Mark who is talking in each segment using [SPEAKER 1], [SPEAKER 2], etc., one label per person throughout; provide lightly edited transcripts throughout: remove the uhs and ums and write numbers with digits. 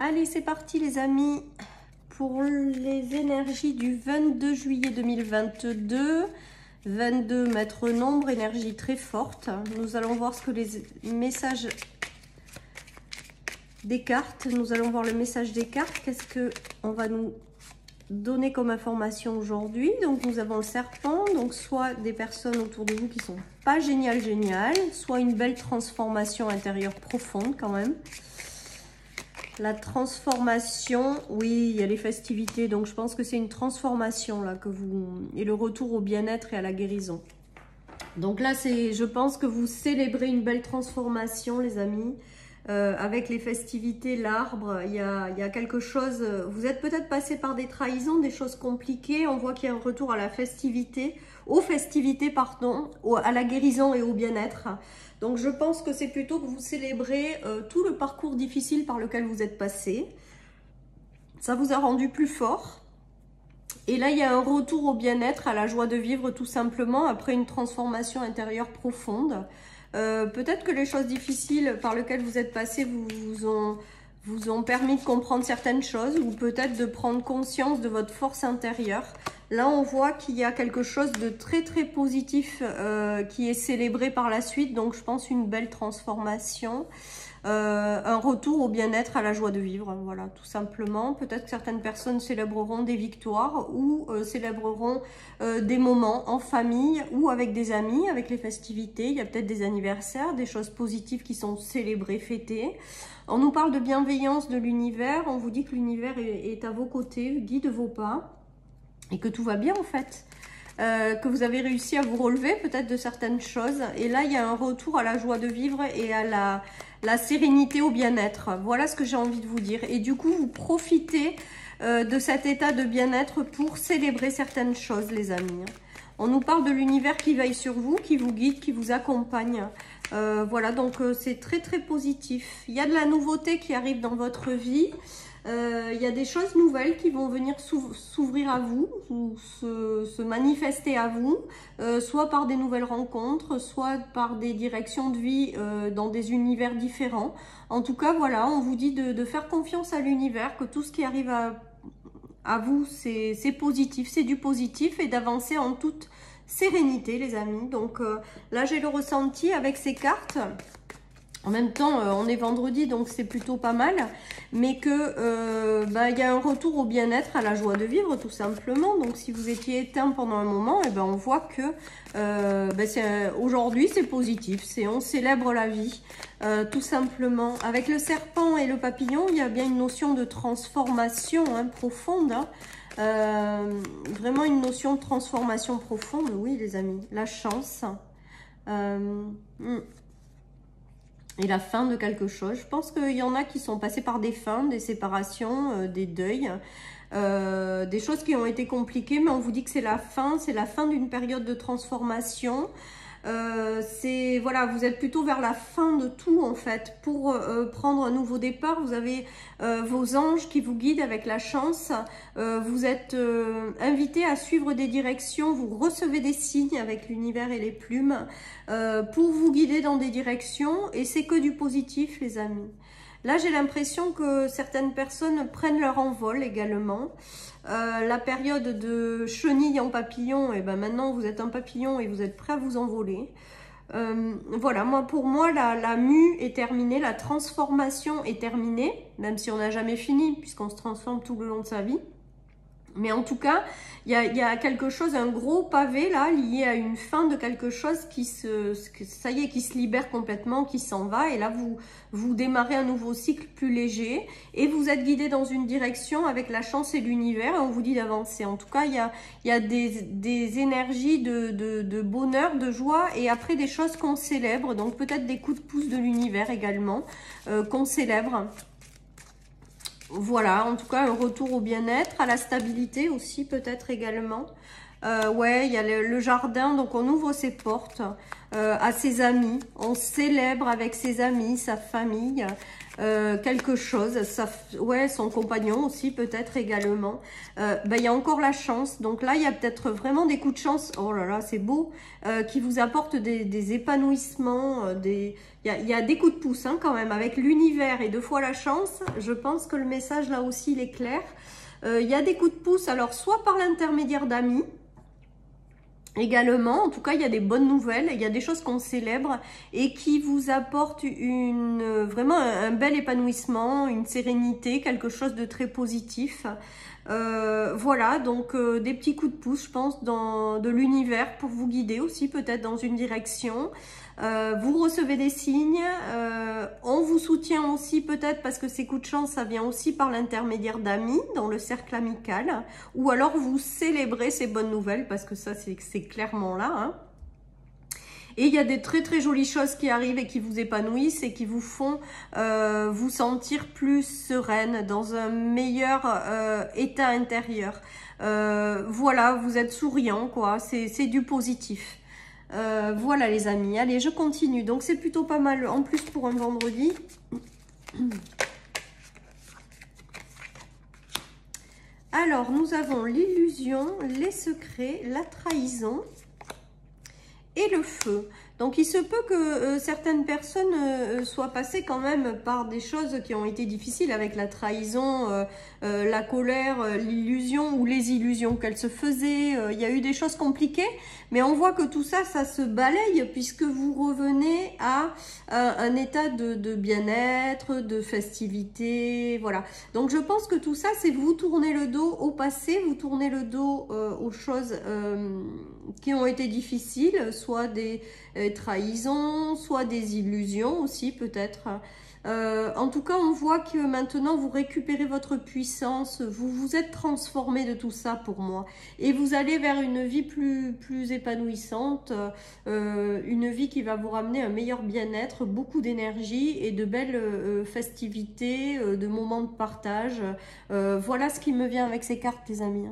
[SPEAKER 1] Allez, c'est parti les amis pour les énergies du 22 juillet 2022. 22 mètres nombre, énergie très forte. Nous allons voir ce que les messages des cartes, nous allons voir le message des cartes. Qu'est-ce que on va nous donner comme information aujourd'hui? Donc nous avons le serpent, donc soit des personnes autour de vous qui sont pas géniales, soit une belle transformation intérieure profonde quand même. La transformation, oui, il y a les festivités, donc je pense que c'est une transformation là que vous et le retour au bien-être et à la guérison. Donc là, je pense que vous célébrez une belle transformation, les amis, avec les festivités, l'arbre. Il y a quelque chose. Vous êtes peut-être passé par des trahisons, des choses compliquées. On voit qu'il y a un retour à la festivité, aux festivités, pardon, à la guérison et au bien-être. Donc je pense que c'est plutôt que vous célébrez tout le parcours difficile par lequel vous êtes passé. Ça vous a rendu plus fort. Et là, il y a un retour au bien-être, à la joie de vivre tout simplement, après une transformation intérieure profonde. Peut-être que les choses difficiles par lesquelles vous êtes passé vous ont permis de comprendre certaines choses ou peut-être de prendre conscience de votre force intérieure. Là, on voit qu'il y a quelque chose de très très positif qui est célébré par la suite. Donc, je pense une belle transformation. Un retour au bien-être, à la joie de vivre, voilà, tout simplement. Peut-être que certaines personnes célébreront des victoires ou célébreront des moments en famille ou avec des amis, avec les festivités. Il y a peut-être des anniversaires, des choses positives qui sont célébrées, fêtées. On nous parle de bienveillance de l'univers, on vous dit que l'univers est à vos côtés, guide vos pas et que tout va bien en fait. Que vous avez réussi à vous relever peut-être de certaines choses. Et là, il y a un retour à la joie de vivre et à la sérénité, au bien-être. Voilà ce que j'ai envie de vous dire. Et du coup, vous profitez de cet état de bien-être pour célébrer certaines choses, les amis. On nous parle de l'univers qui veille sur vous, qui vous guide, qui vous accompagne. Voilà, donc c'est très très positif. Il y a de la nouveauté qui arrive dans votre vie. Il y a des choses nouvelles qui vont venir s'ouvrir à vous ou se manifester à vous, soit par des nouvelles rencontres, soit par des directions de vie dans des univers différents. En tout cas, voilà, on vous dit de faire confiance à l'univers, que tout ce qui arrive à vous, c'est positif, c'est du positif et d'avancer en toute sérénité, les amis. Donc là, j'ai le ressenti avec ces cartes. En même temps, on est vendredi, donc c'est plutôt pas mal. Mais que y a un retour au bien-être, à la joie de vivre, tout simplement. Donc, si vous étiez éteint pendant un moment, et on voit que aujourd'hui, c'est positif. On célèbre la vie, tout simplement. Avec le serpent et le papillon, il y a bien une notion de transformation profonde. Vraiment une notion de transformation profonde, oui, les amis. La chance. Et la fin de quelque chose. Je pense qu'il y en a qui sont passés par des fins, des séparations, des deuils, des choses qui ont été compliquées, mais on vous dit que c'est la fin d'une période de transformation. Voilà, vous êtes plutôt vers la fin de tout en fait pour prendre un nouveau départ. Vous avez vos anges qui vous guident avec la chance. Vous êtes invité à suivre des directions. Vous recevez des signes avec l'univers et les plumes pour vous guider dans des directions et c'est que du positif, les amis. Là, j'ai l'impression que certaines personnes prennent leur envol également. La période de chenille en papillon, et maintenant vous êtes un papillon et vous êtes prêt à vous envoler. Voilà, pour moi, la mue est terminée, la transformation est terminée, même si on n'a jamais fini, puisqu'on se transforme tout le long de sa vie. Mais en tout cas, il y a quelque chose, un gros pavé là, lié à une fin de quelque chose ça y est, qui se libère complètement, qui s'en va. Et là, vous démarrez un nouveau cycle plus léger et vous êtes guidé dans une direction avec la chance et l'univers. Et on vous dit d'avancer. En tout cas, il y a des énergies de bonheur, de joie et après des choses qu'on célèbre. Donc peut-être des coups de pouce de l'univers également qu'on célèbre. Voilà, en tout cas, un retour au bien-être, à la stabilité aussi peut-être également. Ouais, il y a le jardin, donc on ouvre ses portes à ses amis. On célèbre avec ses amis, sa famille, quelque chose. Ouais, son compagnon aussi peut-être également. Il y a encore la chance. Donc là, il y a peut-être vraiment des coups de chance. Oh là là, c'est beau. Qui vous apportent des épanouissements, il y a des coups de pouce hein, quand même. Avec l'univers et 2 fois la chance, je pense que le message là aussi, il est clair. Il y a des coups de pouce, alors soit par l'intermédiaire d'amis, également, en tout cas, il y a des bonnes nouvelles, il y a des choses qu'on célèbre et qui vous apportent vraiment un bel épanouissement, une sérénité, quelque chose de très positif. Voilà, donc des petits coups de pouce, je pense, de l'univers pour vous guider aussi, peut-être dans une direction. Vous recevez des signes, on vous soutient aussi peut-être parce que ces coups de chance, ça vient aussi par l'intermédiaire d'amis dans le cercle amical, ou alors vous célébrez ces bonnes nouvelles parce que ça c'est clairement là. Hein. Et il y a des très très jolies choses qui arrivent et qui vous épanouissent et qui vous font vous sentir plus sereine, dans un meilleur état intérieur. Voilà, vous êtes souriant quoi, c'est du positif. Voilà les amis, allez je continue, donc c'est plutôt pas mal en plus pour un vendredi. Alors nous avons l'illusion, les secrets, la trahison et le feu. Donc il se peut que certaines personnes soient passées quand même par des choses qui ont été difficiles avec la trahison, la colère, l'illusion ou les illusions qu'elles se faisaient. Il y a eu des choses compliquées, mais on voit que tout ça, ça se balaye puisque vous revenez à un état de bien-être, de festivité, voilà. Donc je pense que tout ça, c'est vous tournez le dos au passé, vous tournez le dos aux choses qui ont été difficiles, soit des trahisons, soit des illusions aussi peut-être. En tout cas, on voit que maintenant, vous récupérez votre puissance, vous vous êtes transformé de tout ça pour moi. Et vous allez vers une vie plus épanouissante, une vie qui va vous ramener un meilleur bien-être, beaucoup d'énergie et de belles festivités, de moments de partage. Voilà ce qui me vient avec ces cartes, les amis.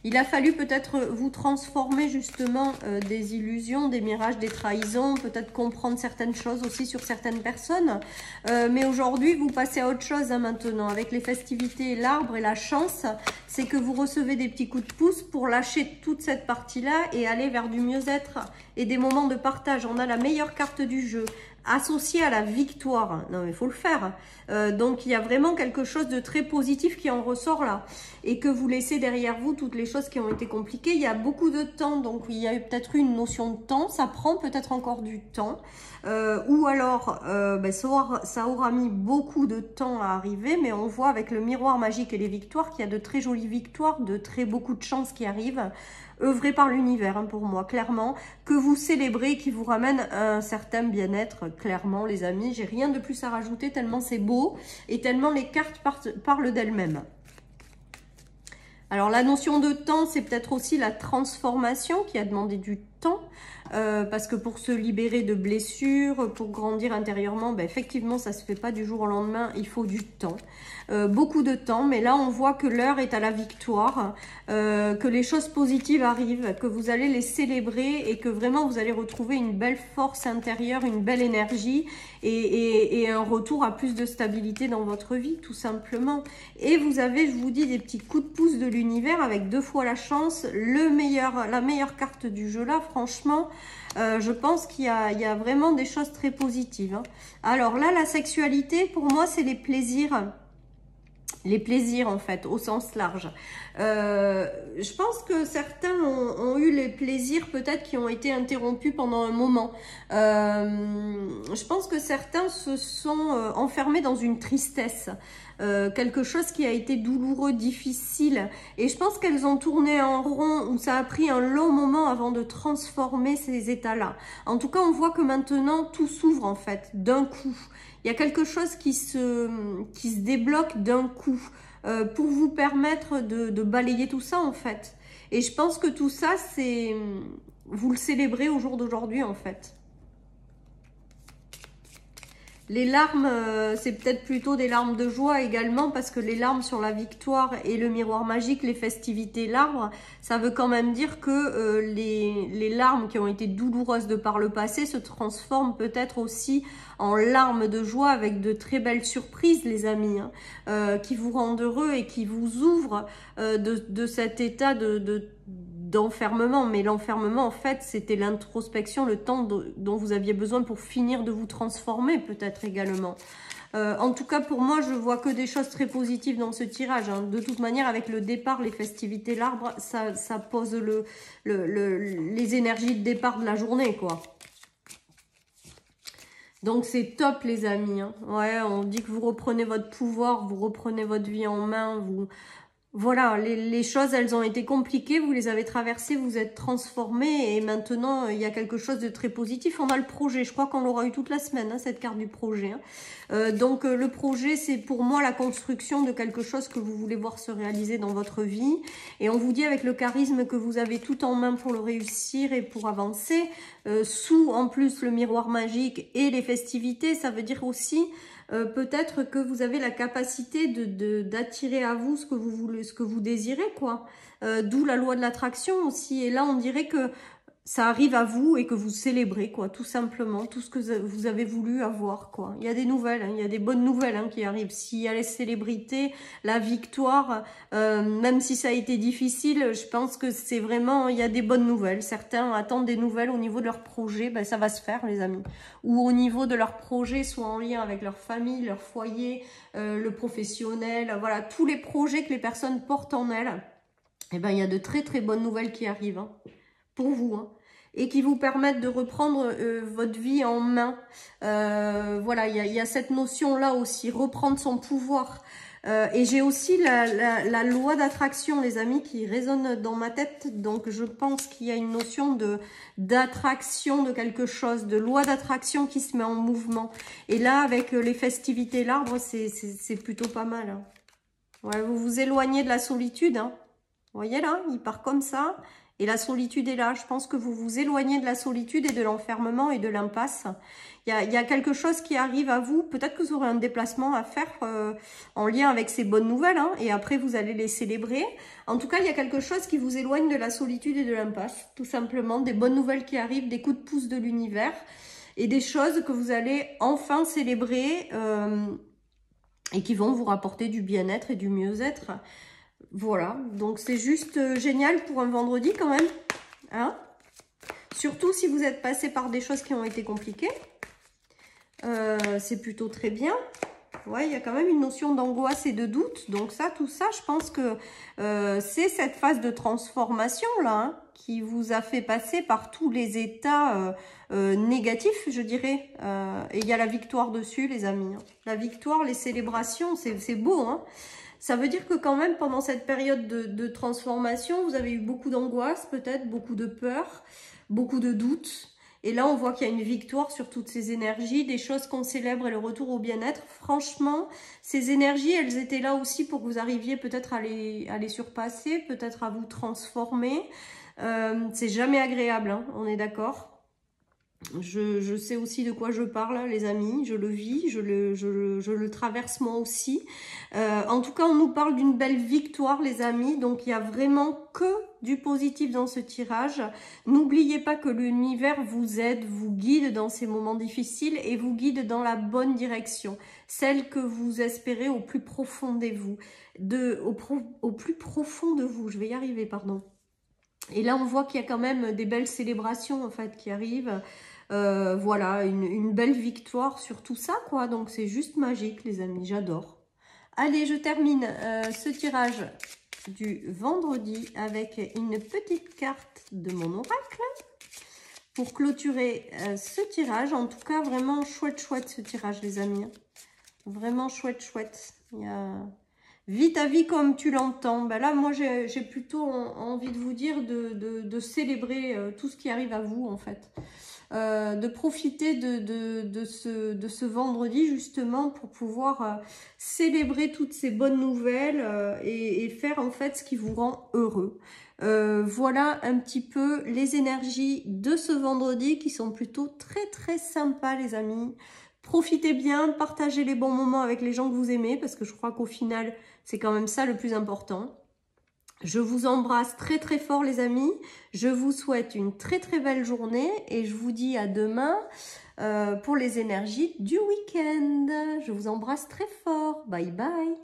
[SPEAKER 1] Il a fallu peut-être vous transformer justement des illusions, des mirages, des trahisons, peut-être comprendre certaines choses aussi sur certaines personnes. Mais aujourd'hui, vous passez à autre chose hein, maintenant. Avec les festivités, l'arbre et la chance, c'est que vous recevez des petits coups de pouce pour lâcher toute cette partie-là et aller vers du mieux-être et des moments de partage. On a la meilleure carte du jeu, associée à la victoire. Non, mais il faut le faire. Donc, il y a vraiment quelque chose de très positif qui en ressort là. Et que vous laissez derrière vous toutes les choses qui ont été compliquées. Il y a beaucoup de temps, donc il y a peut-être une notion de temps. Ça prend peut-être encore du temps. Ou alors, ça aura mis beaucoup de temps à arriver. Mais on voit avec le miroir magique et les victoires qu'il y a de très jolies victoires, de très beaucoup de chances qui arrivent. Œuvré par l'univers, hein, pour moi, clairement, que vous célébrez, qui vous ramène un certain bien-être, clairement, les amis. J'ai rien de plus à rajouter, tellement c'est beau et tellement les cartes parlent d'elles-mêmes. Alors, la notion de temps, c'est peut-être aussi la transformation qui a demandé du temps, parce que pour se libérer de blessures, pour grandir intérieurement, ben, effectivement, ça ne se fait pas du jour au lendemain, il faut du temps. Beaucoup de temps, mais là on voit que l'heure est à la victoire, que les choses positives arrivent, que vous allez les célébrer et que vraiment vous allez retrouver une belle force intérieure, une belle énergie et un retour à plus de stabilité dans votre vie tout simplement. Et vous avez, je vous dis, des petits coups de pouce de l'univers avec 2 fois la chance, la meilleure carte du jeu là, franchement. Je pense qu'il y a vraiment des choses très positives. Hein. Alors là, la sexualité, pour moi, c'est les plaisirs. Les plaisirs, en fait, au sens large. Je pense que certains ont eu les plaisirs, peut-être, qui ont été interrompus pendant un moment. Je pense que certains se sont enfermés dans une tristesse. Quelque chose qui a été douloureux, difficile. Et je pense qu'elles ont tourné en rond, où ça a pris un long moment avant de transformer ces états-là. En tout cas, on voit que maintenant, tout s'ouvre, en fait, d'un coup. Il y a quelque chose qui se débloque d'un coup pour vous permettre de balayer tout ça en fait. Et je pense que tout ça, vous le célébrez au jour d'aujourd'hui en fait. Les larmes, c'est peut-être plutôt des larmes de joie également, parce que les larmes sur la victoire et le miroir magique, les festivités, l'arbre, ça veut quand même dire que les larmes qui ont été douloureuses de par le passé se transforment peut-être aussi en larmes de joie avec de très belles surprises, les amis, hein, qui vous rendent heureux et qui vous ouvrent de cet état d'enfermement. Mais l'enfermement, en fait, c'était l'introspection, le temps dont vous aviez besoin pour finir de vous transformer, peut-être également. En tout cas, pour moi, je vois que des choses très positives dans ce tirage, hein. De toute manière, avec le départ, les festivités, l'arbre, ça pose les énergies de départ de la journée, quoi. Donc, c'est top, les amis, hein. Ouais, on dit que vous reprenez votre pouvoir, vous reprenez votre vie en main, vous... Voilà, les choses, elles ont été compliquées, vous les avez traversées, vous êtes transformés et maintenant, il y a quelque chose de très positif. On a le projet, je crois qu'on l'aura eu toute la semaine, hein, cette carte du projet, hein. Donc, le projet, c'est pour moi la construction de quelque chose que vous voulez voir se réaliser dans votre vie. Et on vous dit avec le charisme que vous avez tout en main pour le réussir et pour avancer. Sous, en plus, le miroir magique et les festivités, ça veut dire aussi... peut-être que vous avez la capacité d'attirer à vous ce que vous voulez, ce que vous désirez, quoi. D'où la loi de l'attraction aussi. Et là, on dirait que ça arrive à vous et que vous célébrez, quoi, tout simplement, tout ce que vous avez voulu avoir, quoi. Il y a des nouvelles, hein, il y a des bonnes nouvelles, hein, qui arrivent. S'il y a les célébrités, la victoire, même si ça a été difficile, je pense que c'est vraiment, il y a des bonnes nouvelles. Certains attendent des nouvelles au niveau de leur projet, ben, ça va se faire, les amis. Ou au niveau de leur projet, soit en lien avec leur famille, leur foyer, le professionnel, voilà, tous les projets que les personnes portent en elles. Eh ben, il y a de très très bonnes nouvelles qui arrivent, hein, pour vous, hein, et qui vous permettent de reprendre votre vie en main. Voilà, il y a cette notion-là aussi, reprendre son pouvoir. Et j'ai aussi la loi d'attraction, les amis, qui résonne dans ma tête. Donc, je pense qu'il y a une notion d'attraction de quelque chose, de loi d'attraction qui se met en mouvement. Et là, avec les festivités, l'arbre, c'est plutôt pas mal, hein. Ouais, vous vous éloignez de la solitude, hein. Vous voyez là, il part comme ça. Et la solitude est là. Je pense que vous vous éloignez de la solitude et de l'enfermement et de l'impasse. Il y a quelque chose qui arrive à vous. Peut-être que vous aurez un déplacement à faire en lien avec ces bonnes nouvelles, hein, et après, vous allez les célébrer. En tout cas, il y a quelque chose qui vous éloigne de la solitude et de l'impasse. Tout simplement, des bonnes nouvelles qui arrivent, des coups de pouce de l'univers. Et des choses que vous allez enfin célébrer et qui vont vous rapporter du bien-être et du mieux-être. Voilà, donc c'est juste génial pour un vendredi quand même, hein. Surtout si vous êtes passé par des choses qui ont été compliquées, c'est plutôt très bien. Ouais, il y a quand même une notion d'angoisse et de doute, donc ça, tout ça, je pense que c'est cette phase de transformation là, hein, qui vous a fait passer par tous les états négatifs, je dirais. Et il y a la victoire dessus, les amis, hein. La victoire, les célébrations, c'est beau, hein. Ça veut dire que quand même, pendant cette période de transformation, vous avez eu beaucoup d'angoisse, peut-être, beaucoup de peur, beaucoup de doutes. Et là, on voit qu'il y a une victoire sur toutes ces énergies, des choses qu'on célèbre et le retour au bien-être. Franchement, ces énergies, elles étaient là aussi pour que vous arriviez peut-être à les surpasser, peut-être à vous transformer. C'est jamais agréable, hein, on est d'accord. Je sais aussi de quoi je parle, les amis, je le vis, je le traverse moi aussi. En tout cas, on nous parle d'une belle victoire, les amis, donc il n'y a vraiment que du positif dans ce tirage. N'oubliez pas que l'univers vous aide, vous guide dans ces moments difficiles et vous guide dans la bonne direction, celle que vous espérez au plus profond de vous, au plus profond de vous, je vais y arriver, pardon. Et là, on voit qu'il y a quand même des belles célébrations en fait qui arrivent. Voilà, une belle victoire sur tout ça, quoi. Donc, c'est juste magique, les amis. J'adore. Allez, je termine ce tirage du vendredi avec une petite carte de mon oracle pour clôturer ce tirage. En tout cas, vraiment chouette, chouette ce tirage, les amis. Vraiment chouette, chouette. Il y a... Vis ta vie comme tu l'entends. Ben là, moi, j'ai plutôt envie de vous dire de célébrer tout ce qui arrive à vous, en fait. De profiter de ce vendredi, justement, pour pouvoir célébrer toutes ces bonnes nouvelles et faire, en fait, ce qui vous rend heureux. Voilà un petit peu les énergies de ce vendredi qui sont plutôt très, très sympas, les amis. Profitez bien, partagez les bons moments avec les gens que vous aimez, parce que je crois qu'au final, c'est quand même ça le plus important. Je vous embrasse très très fort les amis, je vous souhaite une très très belle journée et je vous dis à demain pour les énergies du week-end. Je vous embrasse très fort, bye bye.